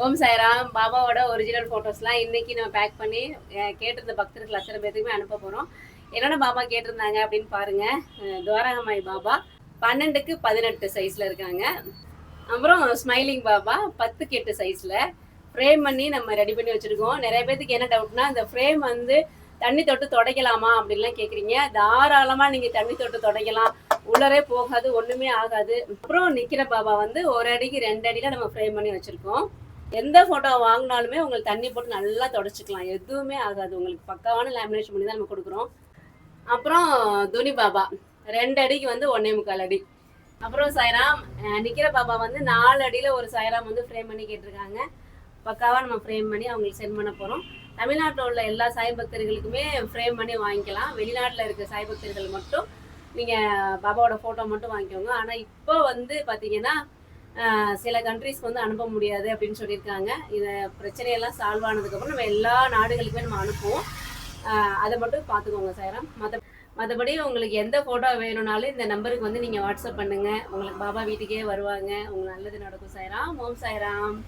ஓம் சாய்ராம். பாபாவோட ஒரிஜினல் ஃபோட்டோஸ்லாம் இன்னைக்கு நம்ம பேக் பண்ணி கேட்டிருந்த பக்தர்கள் அத்தனை பேத்துக்குமே அனுப்ப போகிறோம். என்னோட பாபா கேட்டிருந்தாங்க அப்படின்னு பாருங்க. துவாரகமாய் பாபா 12க்கு 18 சைஸில் இருக்காங்க. அப்புறம் ஸ்மைலிங் பாபா 10க்கு 8 சைஸில் ஃப்ரேம் பண்ணி நம்ம ரெடி பண்ணி வச்சுருக்கோம். நிறைய பேத்துக்கு என்ன டவுட்னா, இந்த ஃப்ரேம் வந்து தண்ணி தொட்டு துடைக்கலாமா அப்படின்லாம் கேட்குறீங்க. தாராளமாக நீங்கள் தண்ணி தொட்டு துடைக்கலாம். உள்ளரே போகாது, ஒன்றுமே ஆகாது. அப்புறம் நிற்கிற பாபா வந்து 1 அடிக்கு 2 அடியில் நம்ம ஃப்ரேம் பண்ணி வச்சுருக்கோம். எந்த ஃபோட்டோ வாங்கினாலுமே உங்களுக்கு தண்ணி போட்டு நல்லா தொடச்சிக்கலாம், எதுவுமே ஆகாது. உங்களுக்கு பக்காவான லேமினேஷன் பண்ணி தான் நம்ம கொடுக்குறோம். அப்புறம் துணி பாபா 2 அடிக்கு வந்து 1.25 அடி. அப்புறம் சாய்ராம் நிற்கிற பாபா வந்து 4 அடியில் ஒரு சாய்ராம் வந்து ஃப்ரேம் பண்ணி கேட்டிருக்காங்க. பக்காவாக நம்ம ஃப்ரேம் பண்ணி அவங்களுக்கு சென்ட் பண்ண போகிறோம். தமிழ்நாட்டில் உள்ள எல்லா சாய் பக்தர்களுக்குமே ஃப்ரேம் பண்ணி வாங்கிக்கலாம். வெளிநாட்டில் இருக்க சாய் பக்தர்கள் மட்டும் நீங்கள் பாபாவோட ஃபோட்டோ மட்டும் வாங்கிக்கோங்க. ஆனால் இப்போ வந்து பார்த்தீங்கன்னா சில கண்ட்ரீஸ்க்கு வந்து அனுப்ப முடியாது அப்படின்னு சொல்லியிருக்காங்க. இதை பிரச்சனையெல்லாம் சால்வ் ஆனதுக்கப்புறம் நம்ம எல்லா நாடுகளுக்குமே நம்ம அனுப்புவோம். அதை மட்டும் பார்த்துக்கோங்க சாய்ராம். மற்றபடி உங்களுக்கு எந்த ஃபோட்டோ வேணும்னாலும் இந்த நம்பருக்கு வந்து நீங்கள் வாட்ஸ்அப் பண்ணுங்கள். உங்களுக்கு பாபா வீட்டுக்கே வருவாங்க. உங்களுக்கு நல்லது நடக்கும் சாய்ராம். ஓம் சாய்ராம்.